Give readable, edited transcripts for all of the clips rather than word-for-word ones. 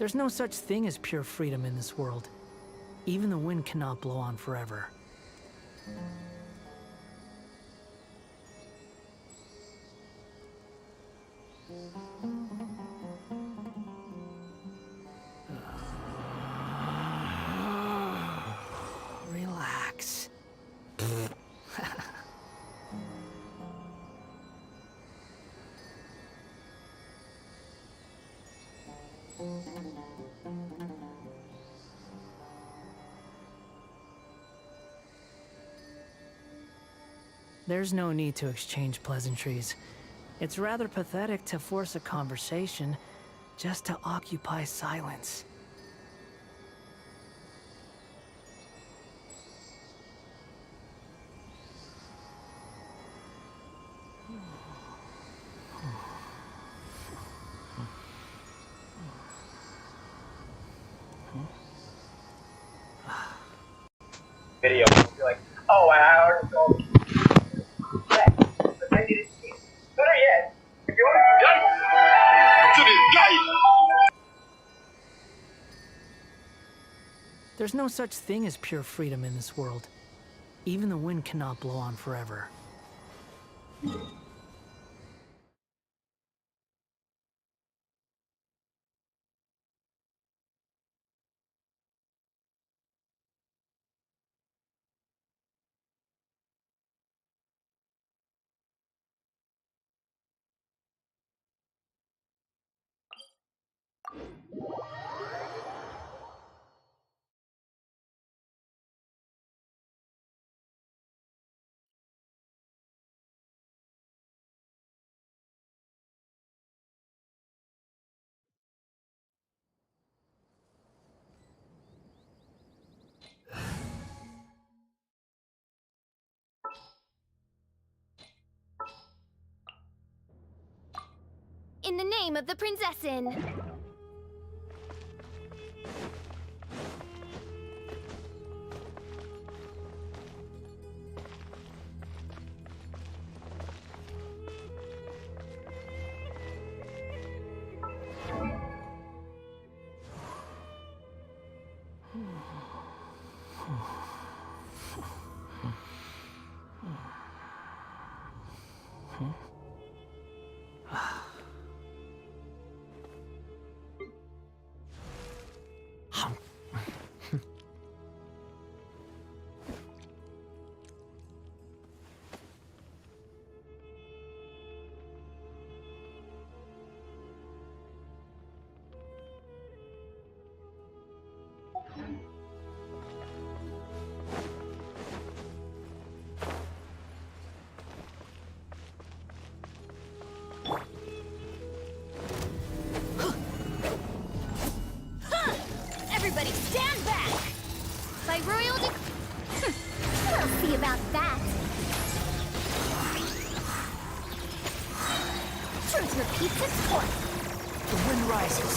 There's no such thing as pure freedom in this world. Even the wind cannot blow on forever. Relax. There's no need to exchange pleasantries. It's rather pathetic to force a conversation just to occupy silence. Video, you're like, oh, I already told you. But then you didn't see it. Better yet, if you want to this guy. There's no such thing as pure freedom in this world. Even the wind cannot blow on forever. In the name of the Prinzessin. Everybody stand back! By royal we'll see about that. Truth repeats its course. The wind rises.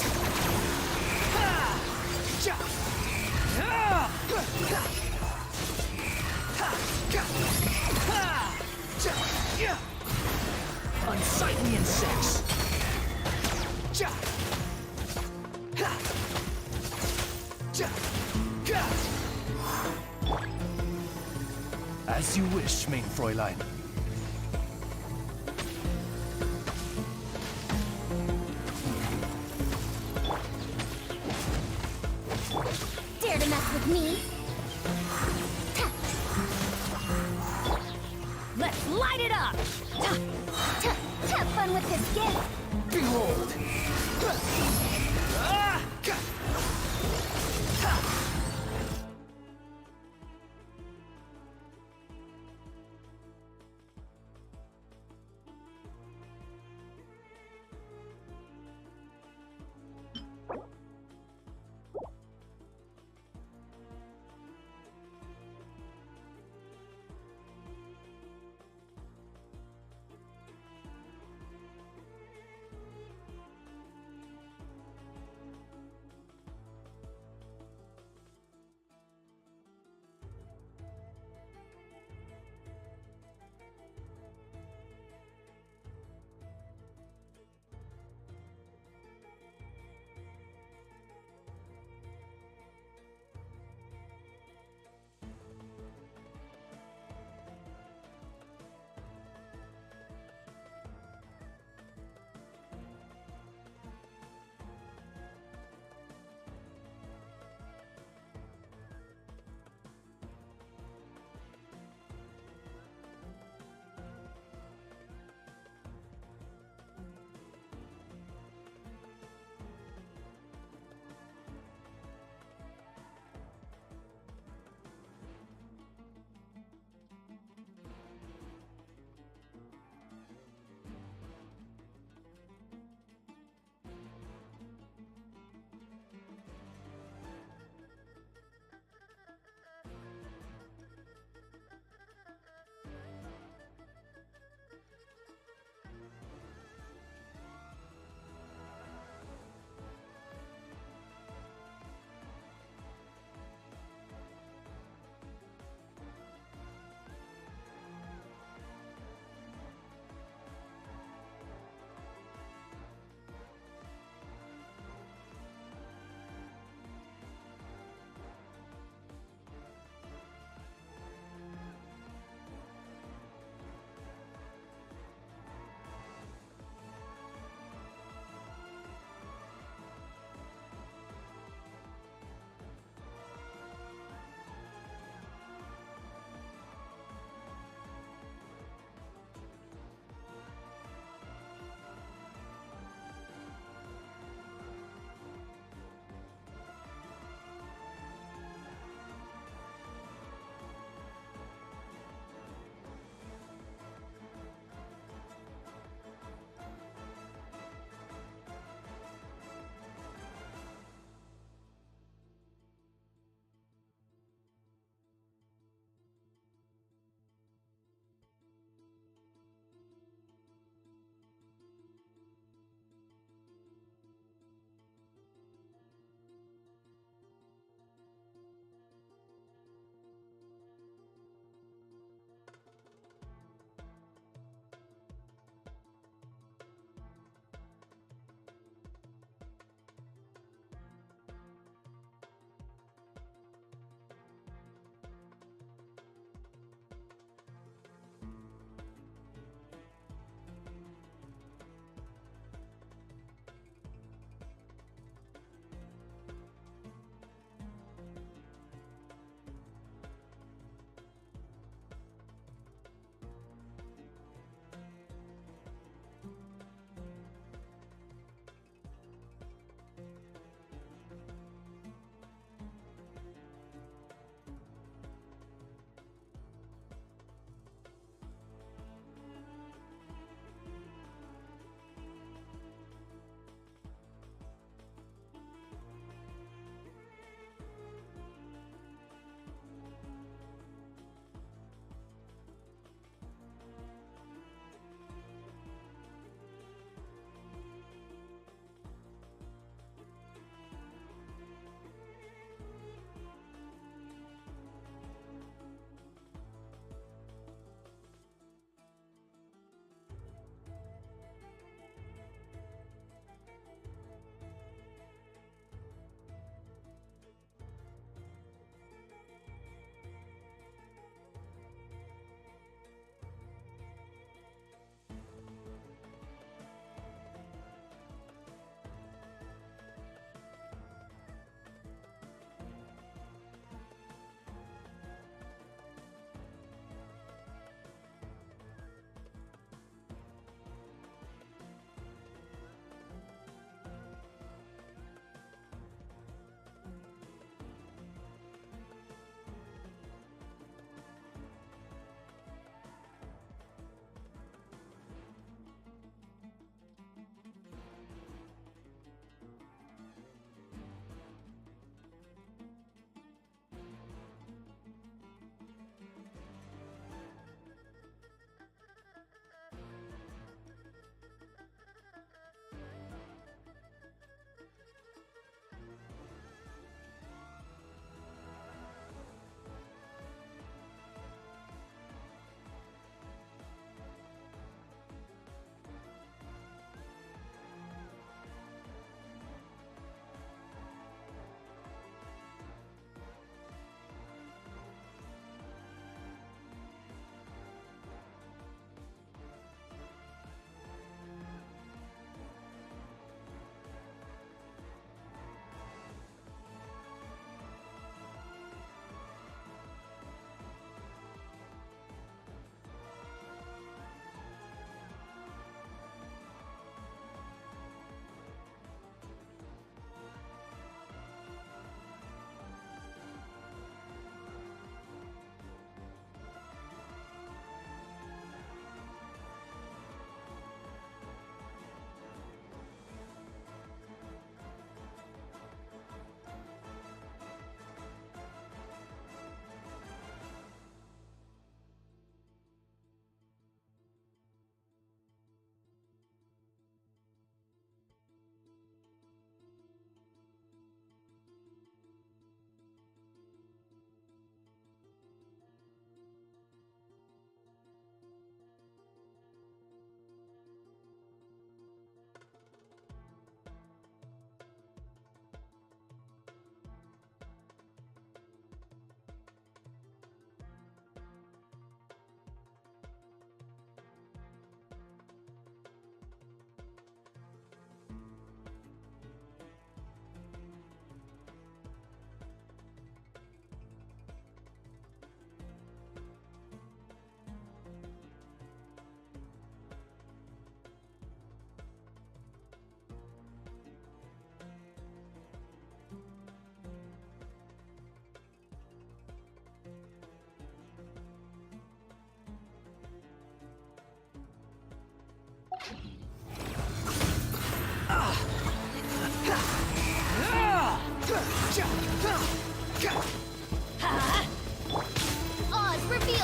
Unsightly insects. As you wish, mein Fräulein. Dare to mess with me? Let's light it up! Have fun with this game! Behold!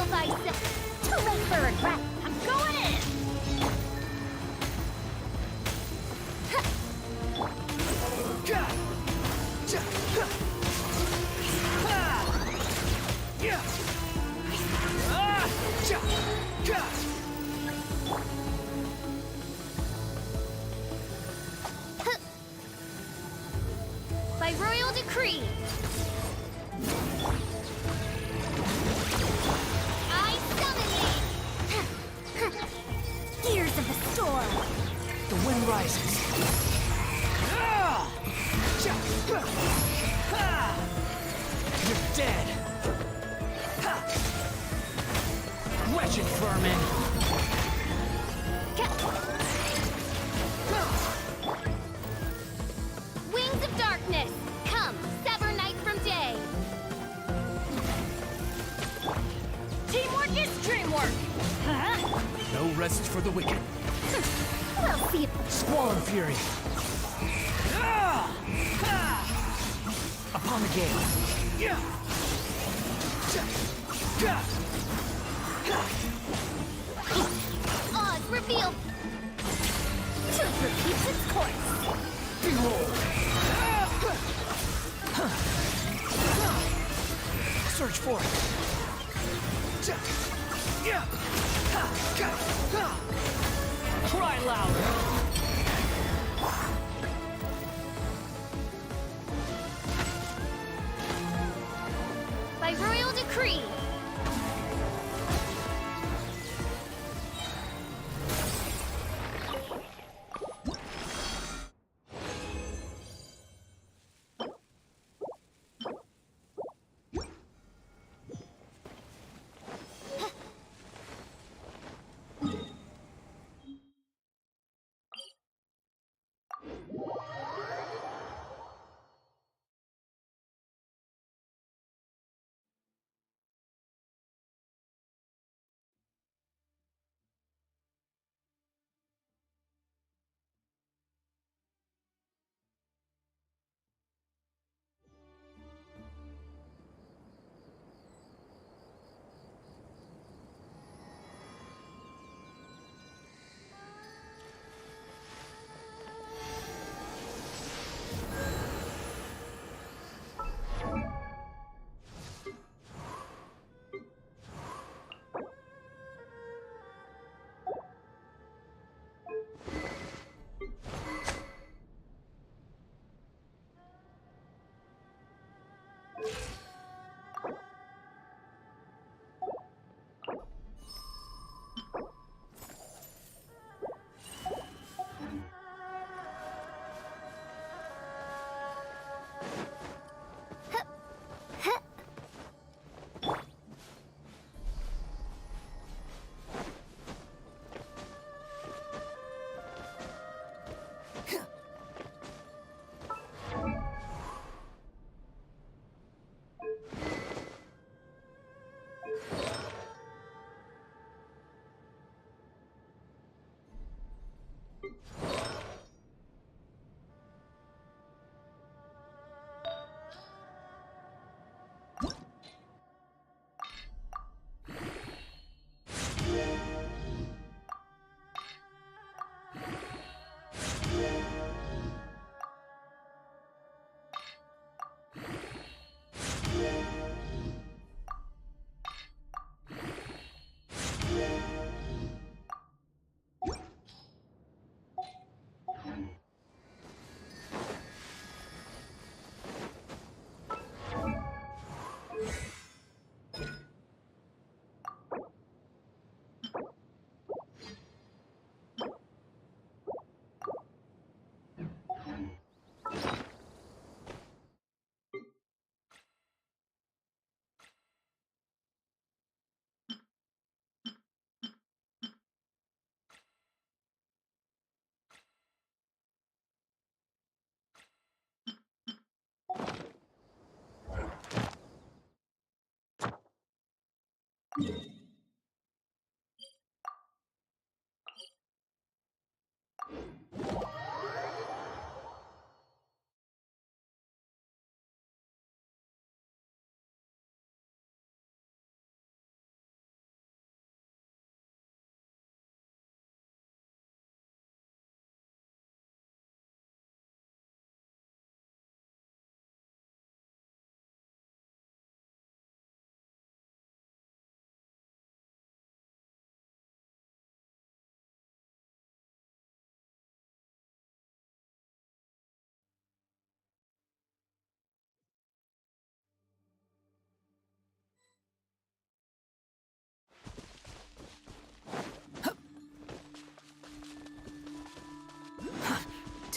Reveal thyself. Too late for regret. I'm going in. By royal decree, I summon thee! Gears of the storm! The wind rises. You're dead. Wretched vermin. Wings of darkness, come, sever night from day. Teamwork is dreamwork. Huh? No rest for the wicked. We'll see if Squall and fury. Upon the gate. Oz revealed. Truth repeats its course. Behold! Search for it. Cry louder. By royal decree.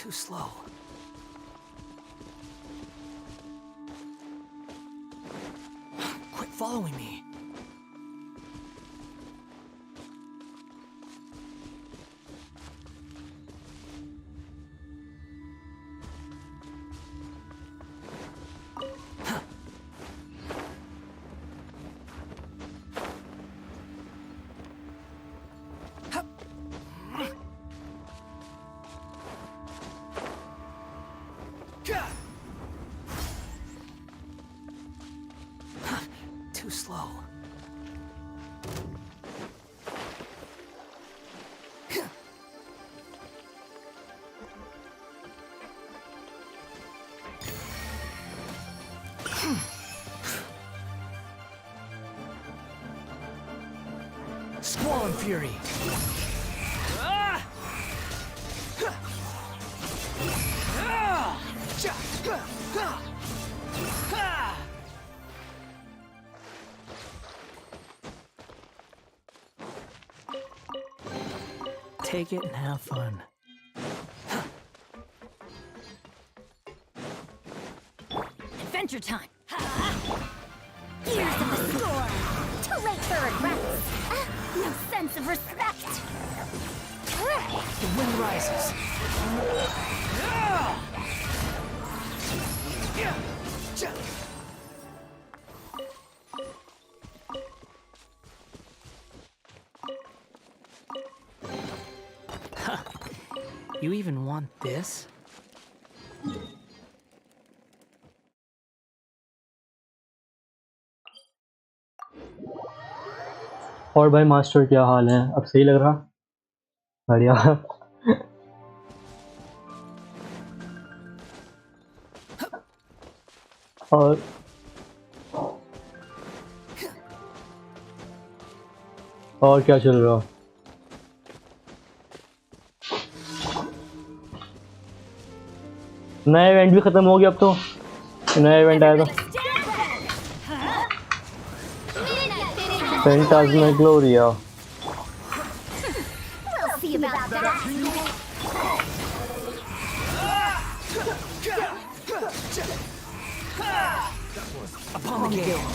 Too slow. Quit following me. Too slow. Squall and Fury. Take it and have fun. Adventure time! Years of the score! Too late for regrets! No sense of respect! The wind rises. You even want this? और भाई master क्या हाल है? अब सही लग रहा? बढ़िया। और क्या चल रहा? नया इवेंट भी खत्म हो गया अब तो। नया इवेंट आया था Gloria. We'll see about that! Upon the gate.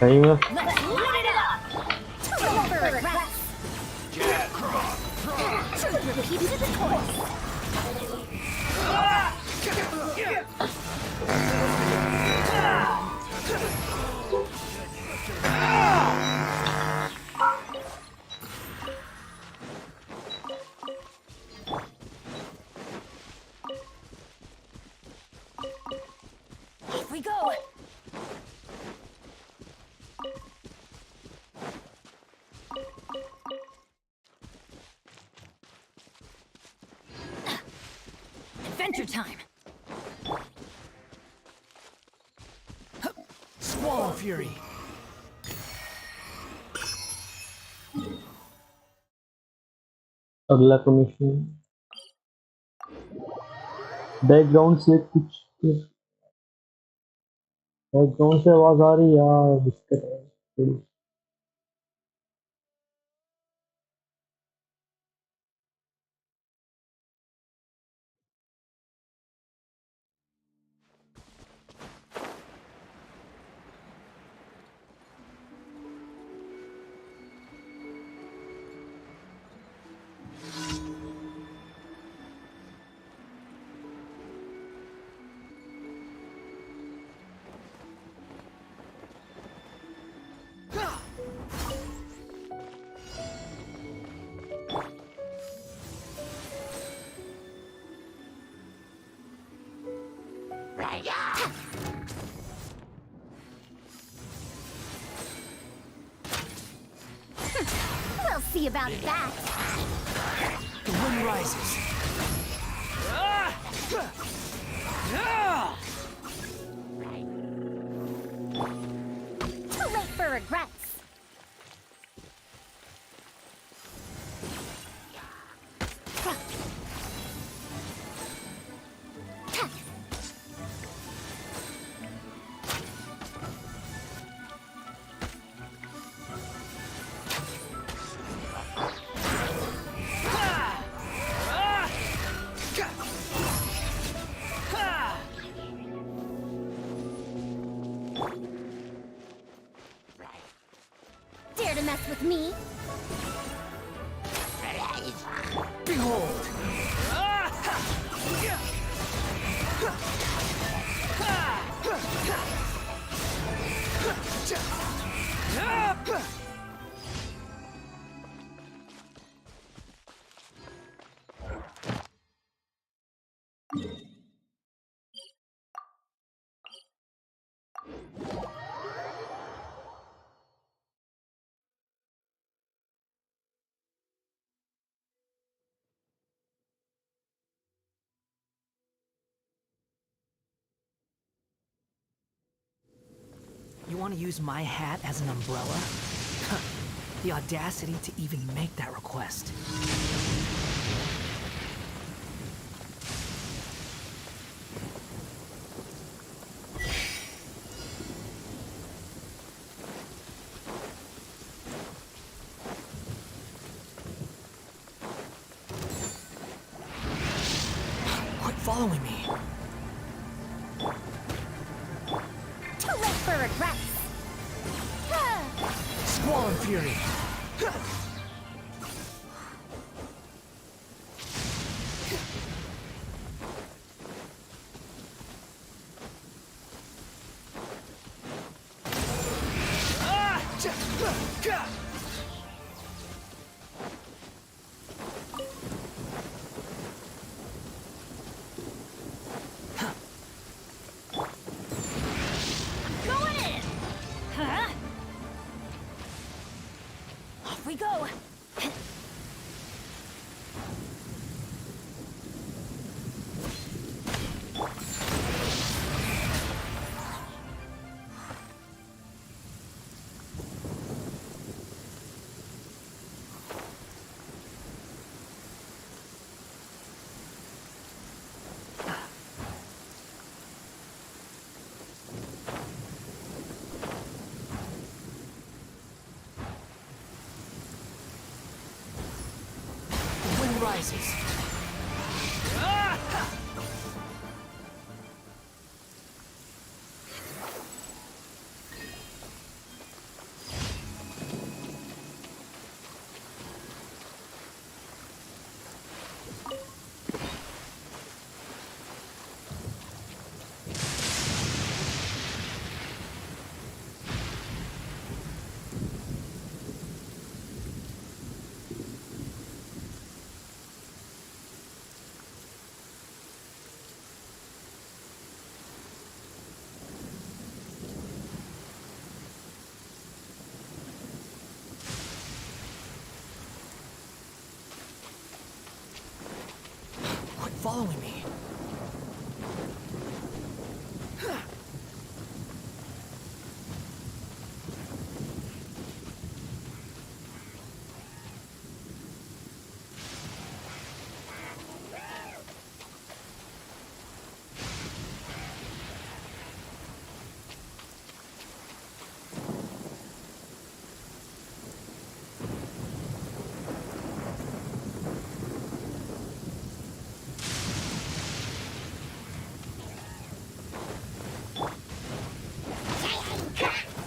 सही में Let's load it up! Too late for regrets! Repeat to the course! Off we go! Adventure time! Squall and Fury. अगला कमीशन बैकग्राउंड से आवाज आ रही है यार, दिक्कत है थोड़ी। We'll see about that! The wind rises. Too late for regrets! Dare to mess with me? Behold! You want to use my hat as an umbrella? The audacity to even make that request. Quit following me. Too late for regrets. Squall and fury. Going in! Huh? Off we go! The wind rises. Quit following me.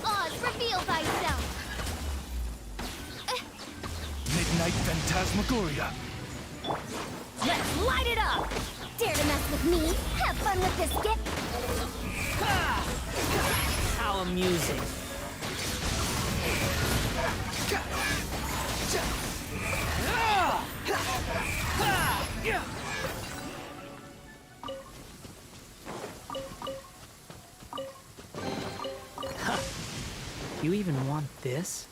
Oz, reveal thyself! Midnight Phantasmagoria. Let's light it up! Dare to mess with me? Have fun with this gift! How amusing. You even want this?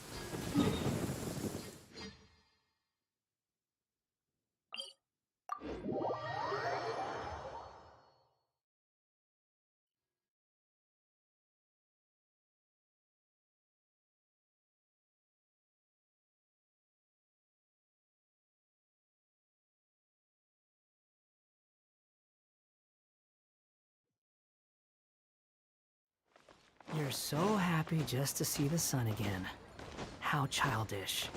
You're so happy just to see the sun again. How childish.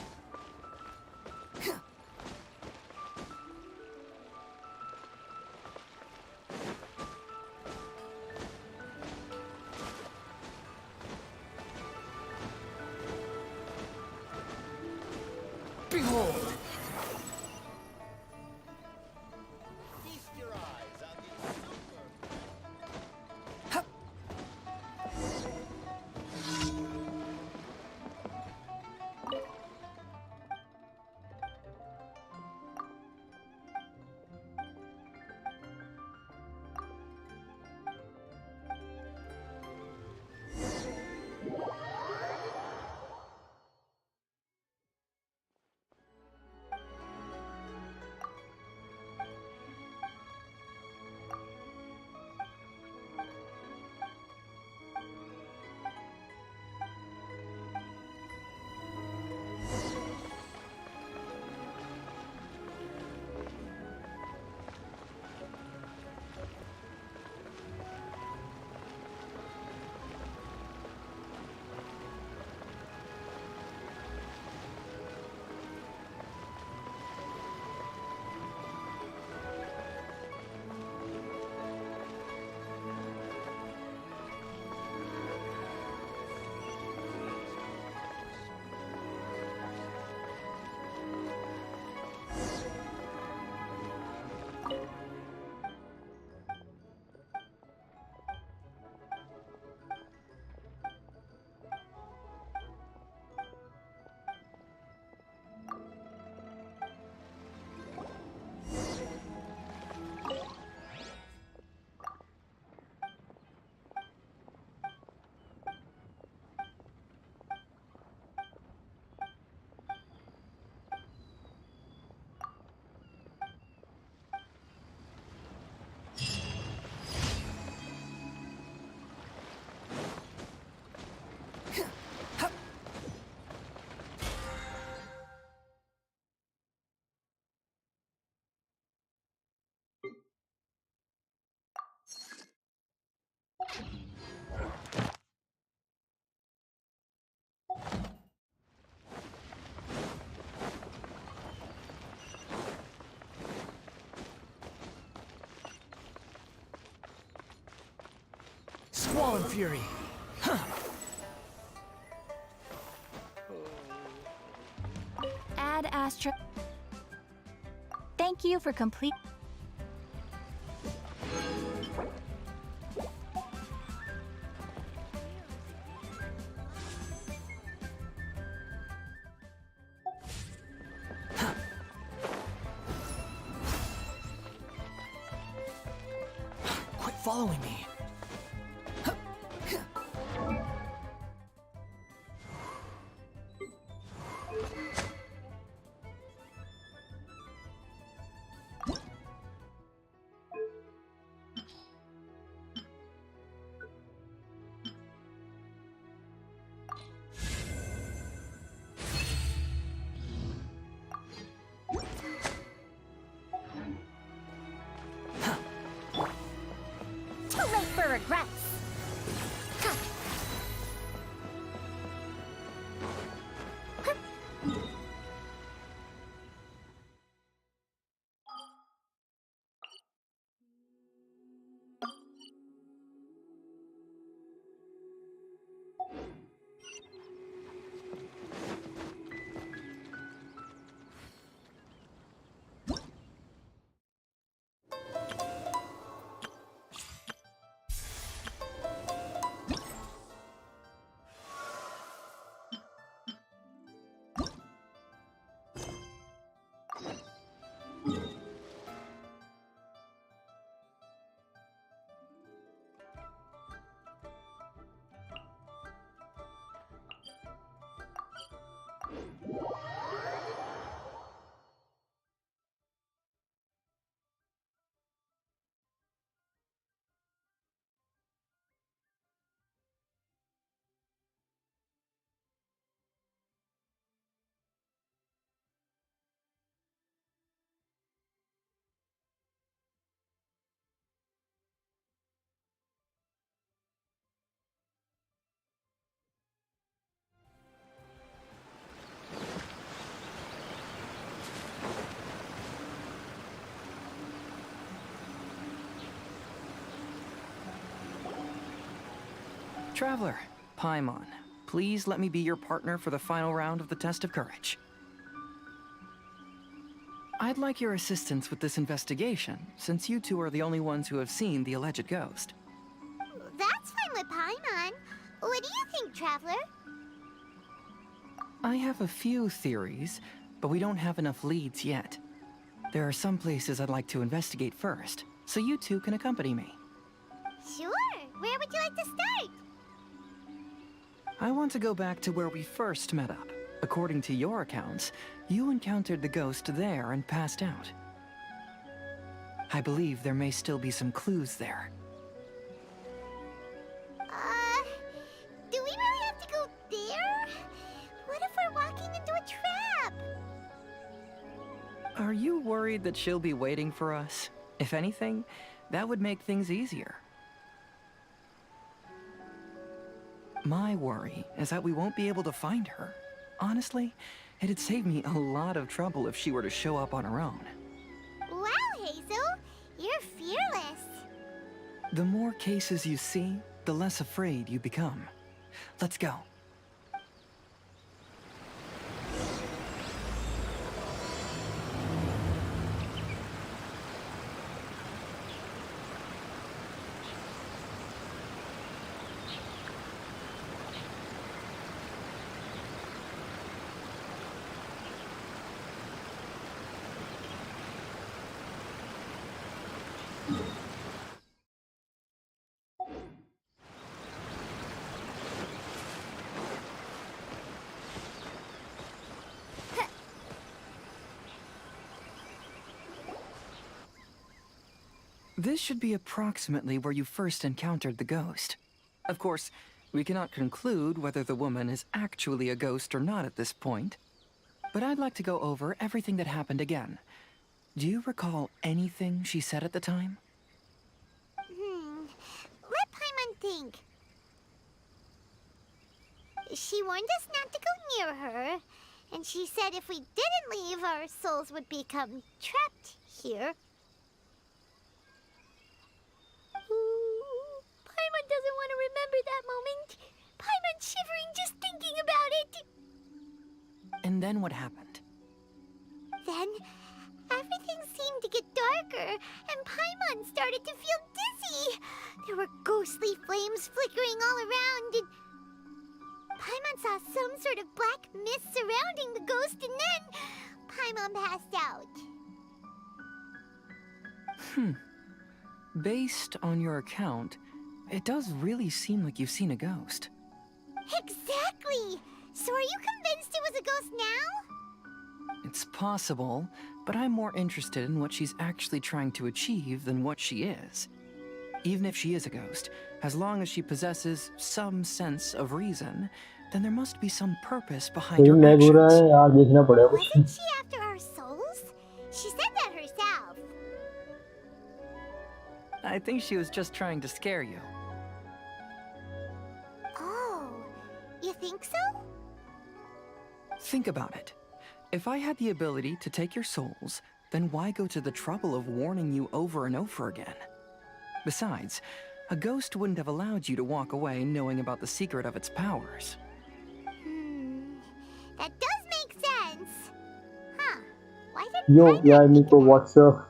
Fallen Fury. Add Astra. Thank you for complete. Quit following me. Too late for regrets. Ha. Traveler, Paimon, please let me be your partner for the final round of the test of courage. I'd like your assistance with this investigation, since you two are the only ones who have seen the alleged ghost. That's fine with Paimon. What do you think, Traveler? I have a few theories, but we don't have enough leads yet. There are some places I'd like to investigate first, so you two can accompany me. Sure. Where would you like to start? I want to go back to where we first met up. According to your accounts, you encountered the ghost there and passed out. I believe there may still be some clues there. Do we really have to go there? What if we're walking into a trap? Are you worried that she'll be waiting for us? If anything, that would make things easier. My worry is that we won't be able to find her. Honestly, it'd save me a lot of trouble if she were to show up on her own. Wow, Hazel. You're fearless. The more cases you see, the less afraid you become. Let's go. This should be approximately where you first encountered the ghost. Of course, we cannot conclude whether the woman is actually a ghost or not at this point. But I'd like to go over everything that happened again. Do you recall anything she said at the time? Let Paimon think. She warned us not to go near her, and she said if we didn't leave, our souls would become trapped here. Ooh, Paimon doesn't want to remember that moment. Paimon's shivering just thinking about it. And then what happened? Then, everything seemed to get darker, and Paimon started to feel dizzy. There were ghostly flames flickering all around, and Paimon saw some sort of black mist surrounding the ghost, and then Paimon passed out. Based on your account, it does really seem like you've seen a ghost. Exactly! So are you convinced it was a ghost now? It's possible, but I'm more interested in what she's actually trying to achieve than what she is. Even if she is a ghost, as long as she possesses some sense of reason, then there must be some purpose behind her lag हो रहा है actions. यार, देखना पड़ेगा कुछ. Wasn't she after our souls? She said that herself. I think she was just trying to scare you. Oh, you think so? Think about it. If I had the ability to take your souls, then why go to the trouble of warning you over and over again? Besides, a ghost wouldn't have allowed you to walk away knowing about the secret of its powers. That does make sense. Huh. Why did Yo Paimon यार think निको of WhatsApp.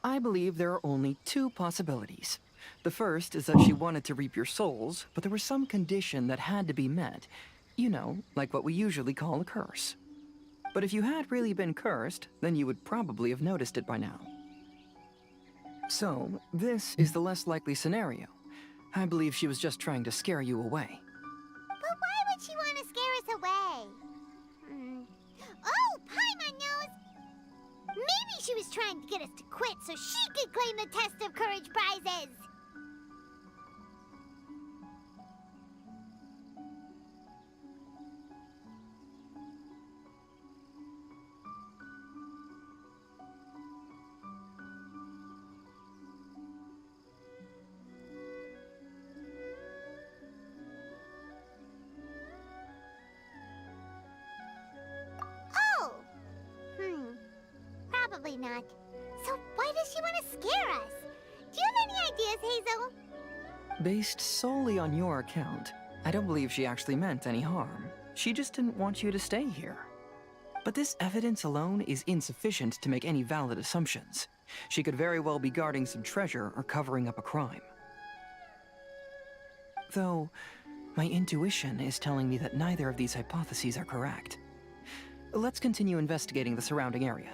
I believe there are only two possibilities. The first is that she wanted to reap your souls, but there was some condition that had to be met. You know, like what we usually call a curse. But if you had really been cursed, then you would probably have noticed it by now. So, this is the less likely scenario. I believe she was just trying to scare you away. But why would she want to scare us away? Oh, Paimon knows! Maybe she was trying to get us to quit so she could claim the Test of Courage prizes! Oh! Probably not. So why does she want to scare us? Do you have any ideas, Hazel? Based solely on your account, I don't believe she actually meant any harm. She just didn't want you to stay here. But this evidence alone is insufficient to make any valid assumptions. She could very well be guarding some treasure or covering up a crime. Though, my intuition is telling me that neither of these hypotheses are correct. Let's continue investigating the surrounding area.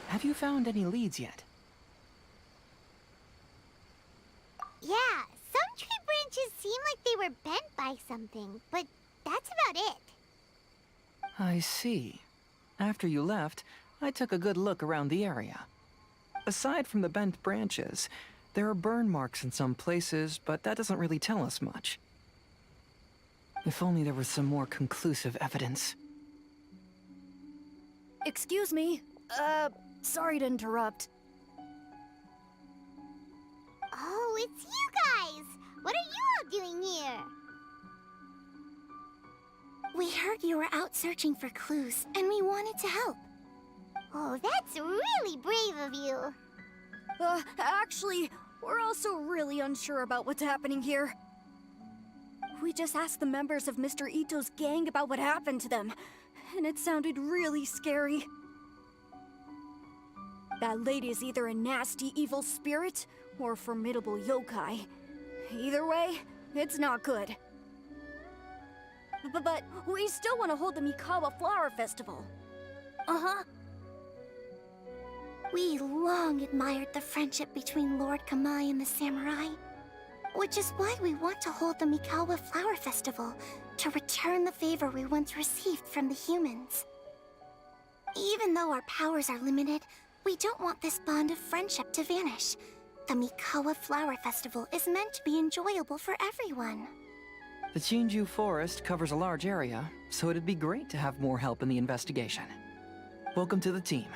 Have you found any leads yet? Yeah, some tree branches seem like they were bent by something, but that's about it. I see. After you left, I took a good look around the area. Aside from the bent branches, there are burn marks in some places, but that doesn't really tell us much. If only there was some more conclusive evidence. Excuse me. Sorry to interrupt. Oh, it's you guys! What are you all doing here? We heard you were out searching for clues, and we wanted to help. Oh, that's really brave of you. Actually, We're also really unsure about what's happening here. We just asked the members of Mr. Ito's gang about what happened to them, and it sounded really scary. That lady is either a nasty evil spirit or a formidable yokai. Either way, it's not good. But we still want to hold the Mikawa Flower Festival. Uh-huh. We long admired the friendship between Lord Kamai and the samurai, which is why we want to hold the Mikawa Flower Festival to return the favor we once received from the humans. Even though our powers are limited, we don't want this bond of friendship to vanish. The Mikawa Flower Festival is meant to be enjoyable for everyone. The Chinju Forest covers a large area, so it'd be great to have more help in the investigation. Welcome to the team.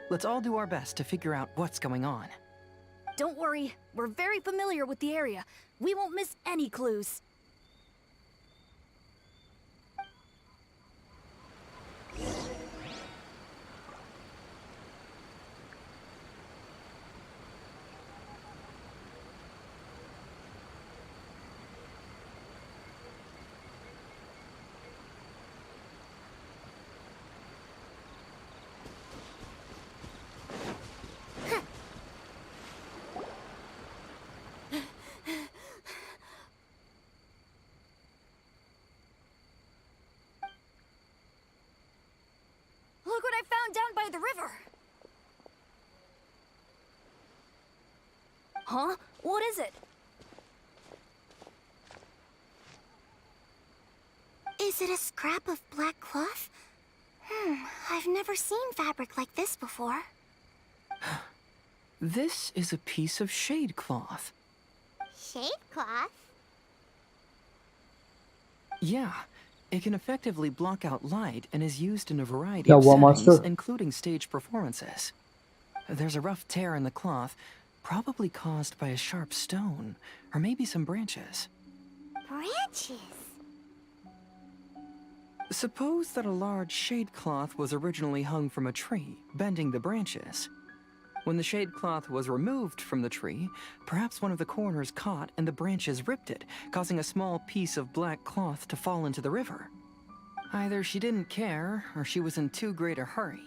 Let's all do our best to figure out what's going on. Don't worry, we're very familiar with the area. We won't miss any clues. Look what I found down by the river! Huh? What is it? Is it a scrap of black cloth? I've never seen fabric like this before. This is a piece of shade cloth. Shade cloth? Yeah, it can effectively block out light and is used in a variety Yeah, of War settings, Master. including stage performances. There's a rough tear in the cloth, probably caused by a sharp stone, or maybe some branches. Branches? Suppose that a large shade cloth was originally hung from a tree, bending the branches. When the shade cloth was removed from the tree, perhaps one of the corners caught and the branches ripped it, causing a small piece of black cloth to fall into the river. Either she didn't care, or she was in too great a hurry.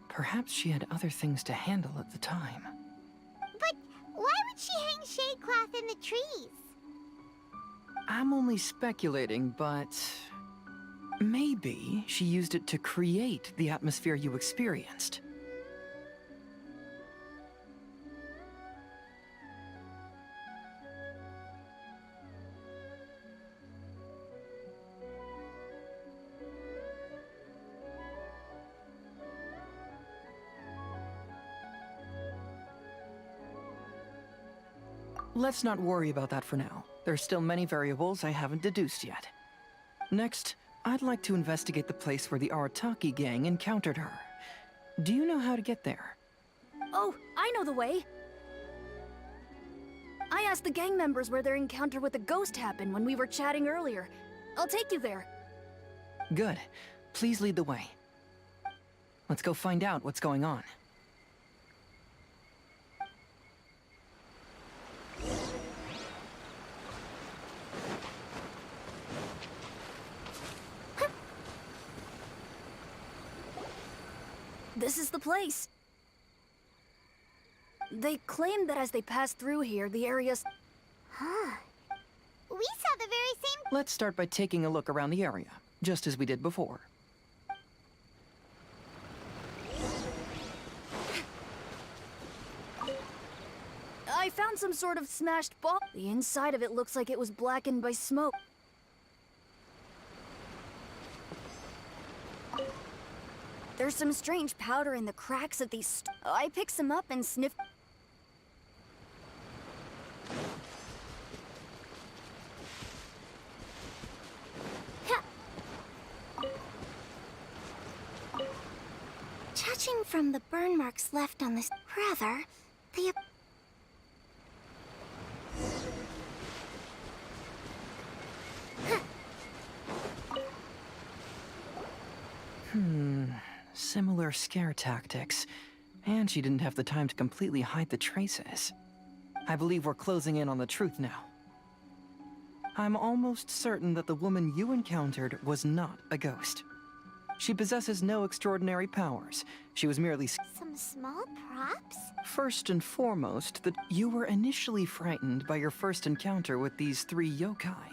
Perhaps she had other things to handle at the time. But why would she hang shade cloth in the trees? I'm only speculating, but maybe she used it to create the atmosphere you experienced. Let's not worry about that for now. There's still many variables I haven't deduced yet. Next, I'd like to investigate the place where the Arataki gang encountered her. Do you know how to get there? Oh, I know the way. I asked the gang members where their encounter with the ghost happened when we were chatting earlier. I'll take you there. Good. Please lead the way. Let's go find out what's going on. This is the place. They claim that as they pass through here, the area's... Huh. We saw the very same... Let's start by taking a look around the area, just as we did before. I found some sort of smashed ball. The inside of it looks like it was blackened by smoke. There's some strange powder in the cracks of these I picked some up and sniffed. Judging from the burn marks left on this... Rather, they... Similar scare tactics. And she didn't have the time to completely hide the traces. I believe we're closing in on the truth now. I'm almost certain that the woman you encountered was not a ghost. She possesses no extraordinary powers. She was merely... Some small props? First and foremost, that you were initially frightened by your first encounter with these 3 yokai,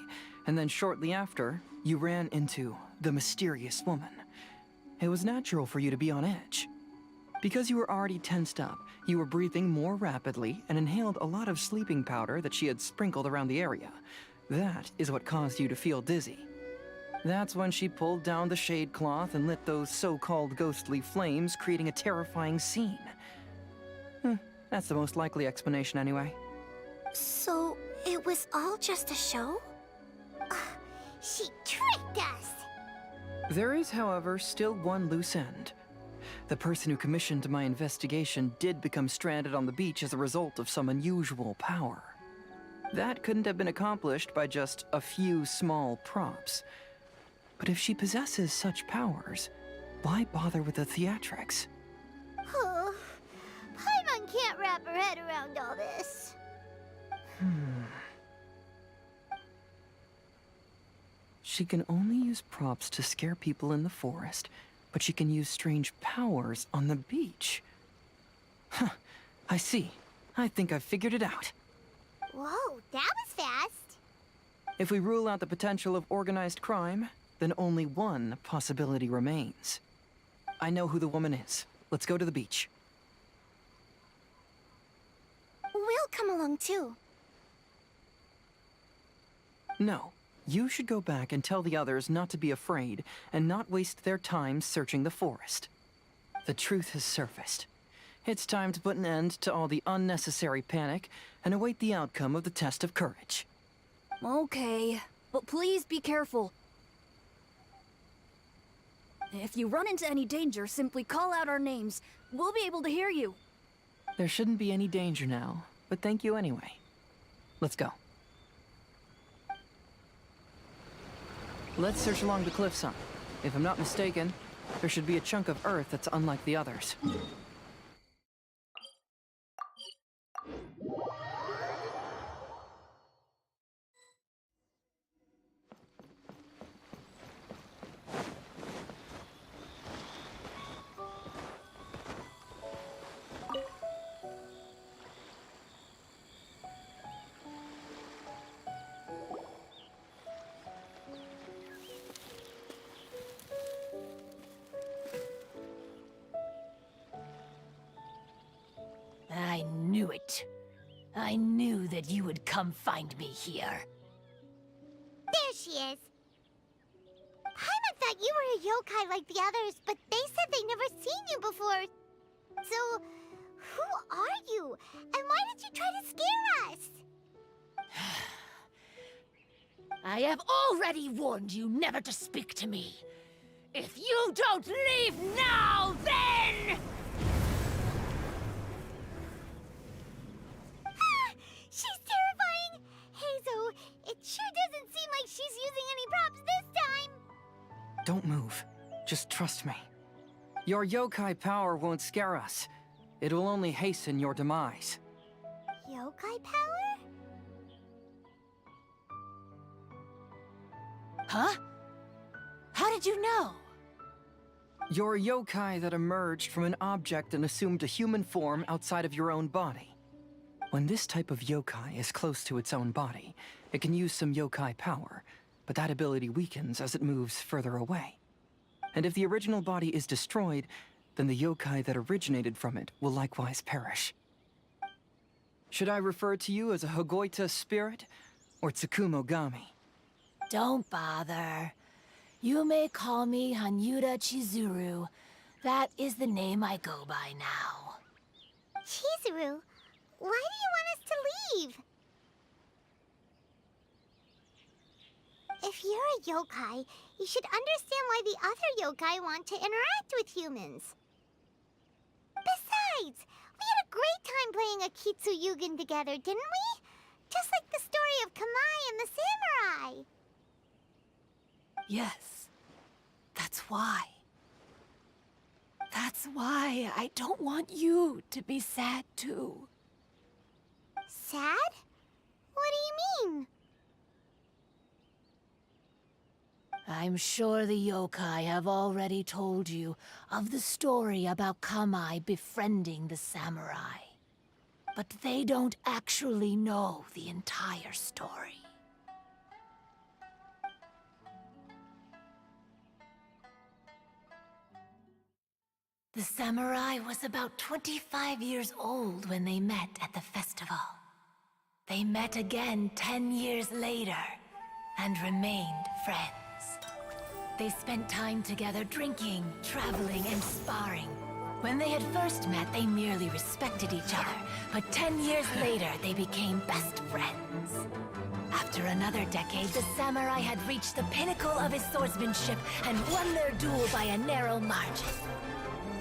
and then shortly after, you ran into the mysterious woman. It was natural for you to be on edge. Because you were already tensed up, you were breathing more rapidly and inhaled a lot of sleeping powder that she had sprinkled around the area. That is what caused you to feel dizzy. That's when she pulled down the shade cloth and lit those so-called ghostly flames, creating a terrifying scene. That's the most likely explanation anyway. So, it was all just a show? She tricked us! There is, however, still one loose end. The person who commissioned my investigation did become stranded on the beach as a result of some unusual power. That couldn't have been accomplished by just a few small props. But if she possesses such powers, why bother with the theatrics? Oh, Paimon can't wrap her head around all this. She can only use props to scare people in the forest, but she can use strange powers on the beach. Huh, I see. I think I've figured it out. Whoa, that was fast. If we rule out the potential of organized crime, then only one possibility remains. I know who the woman is. Let's go to the beach. We'll come along too. No. You should go back and tell the others not to be afraid and not waste their time searching the forest. The truth has surfaced. It's time to put an end to all the unnecessary panic and await the outcome of the test of courage. Okay, but please be careful. If you run into any danger, simply call out our names. We'll be able to hear you. There shouldn't be any danger now, but thank you anyway. Let's go. Let's search along the cliffside. If I'm not mistaken, there should be a chunk of earth that's unlike the others. I knew it. I knew that you would come find me here. There she is. Paimon thought you were a yokai like the others, but they said they'd never seen you before. So, who are you? And why did you try to scare us? I have already warned you never to speak to me. If you don't leave now, then... She's terrifying! Hazel, it sure doesn't seem like she's using any props this time! Don't move. Just trust me. Your yokai power won't scare us. It will only hasten your demise. Yokai power? Huh? How did you know? You're a yokai that emerged from an object and assumed a human form outside of your own body. When this type of yokai is close to its own body, it can use some yokai power, but that ability weakens as it moves further away. And if the original body is destroyed, then the yokai that originated from it will likewise perish. Should I refer to you as a Hogoita spirit or Tsukumo Gami? Don't bother. You may call me Hanyuda Chizuru. That is the name I go by now. Chizuru, why do you want us to leave? If you're a yokai, you should understand why the other yokai want to interact with humans. Besides, we had a great time playing Akitsu Yugen together, didn't we? Just like the story of Kamai and the samurai. Yes. That's why. That's why I don't want you to be sad too. sad? What do you mean? I'm sure the yokai have already told you of the story about Kamai befriending the samurai. But they don't actually know the entire story. The samurai was about 25 years old when they met at the festival. They met again 10 years later and remained friends. They spent time together drinking, traveling, and sparring. When they had first met, they merely respected each other, but 10 years later, they became best friends. After another decade, the samurai had reached the pinnacle of his swordsmanship and won their duel by a narrow margin.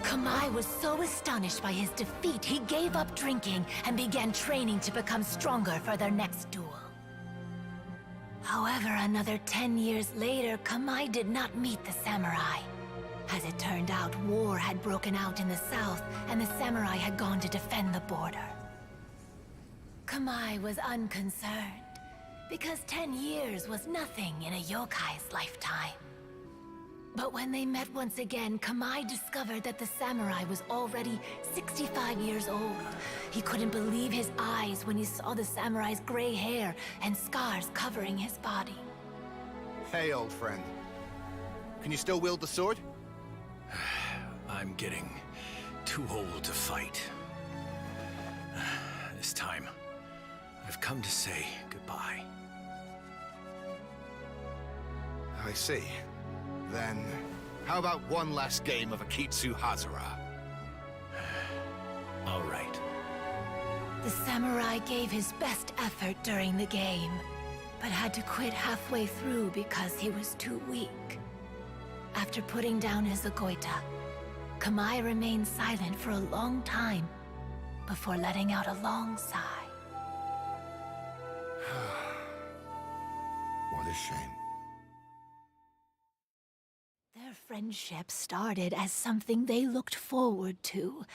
Kamai was so astonished by his defeat, he gave up drinking and began training to become stronger for their next duel. However, another 10 years later, Kamai did not meet the samurai. As it turned out, war had broken out in the south, and the samurai had gone to defend the border. Kamai was unconcerned, because 10 years was nothing in a yokai's lifetime. But when they met once again, Kamai discovered that the samurai was already 65 years old. He couldn't believe his eyes when he saw the samurai's gray hair and scars covering his body. Hey, old friend. Can you still wield the sword? I'm getting too old to fight. This time, I've come to say goodbye. I see. Then, how about one last game of Akitsu Hazara? All right. The samurai gave his best effort during the game, but had to quit halfway through because he was too weak. After putting down his agoita, Kamai remained silent for a long time before letting out a long sigh. What a shame. Their friendship started as something they looked forward to,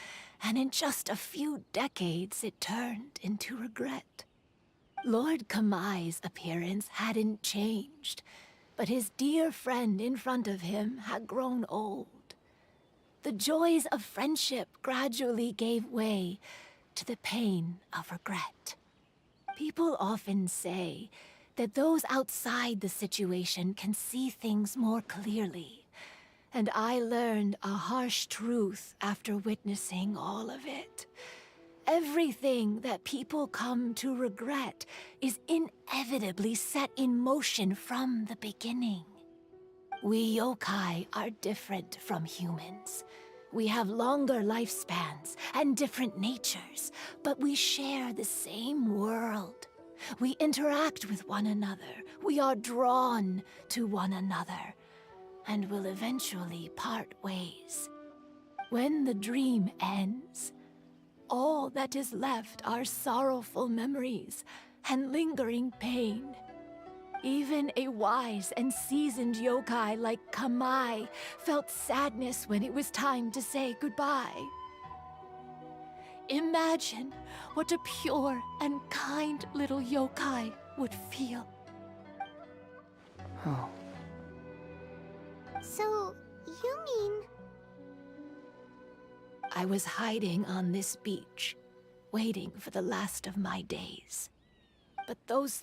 and in just a few decades it turned into regret. Lord Kamai's appearance hadn't changed, but his dear friend in front of him had grown old. The joys of friendship gradually gave way to the pain of regret. People often say that those outside the situation can see things more clearly. And I learned a harsh truth after witnessing all of it. Everything that people come to regret is inevitably set in motion from the beginning. We yokai are different from humans. We have longer lifespans and different natures, but we share the same world. We interact with one another. We are drawn to one another, and will eventually part ways. When the dream ends, all that is left are sorrowful memories and lingering pain. Even a wise and seasoned yokai like Kamai felt sadness when it was time to say goodbye. Imagine what a pure and kind little yokai would feel. Oh. So, you mean... I was hiding on this beach, waiting for the last of my days. But those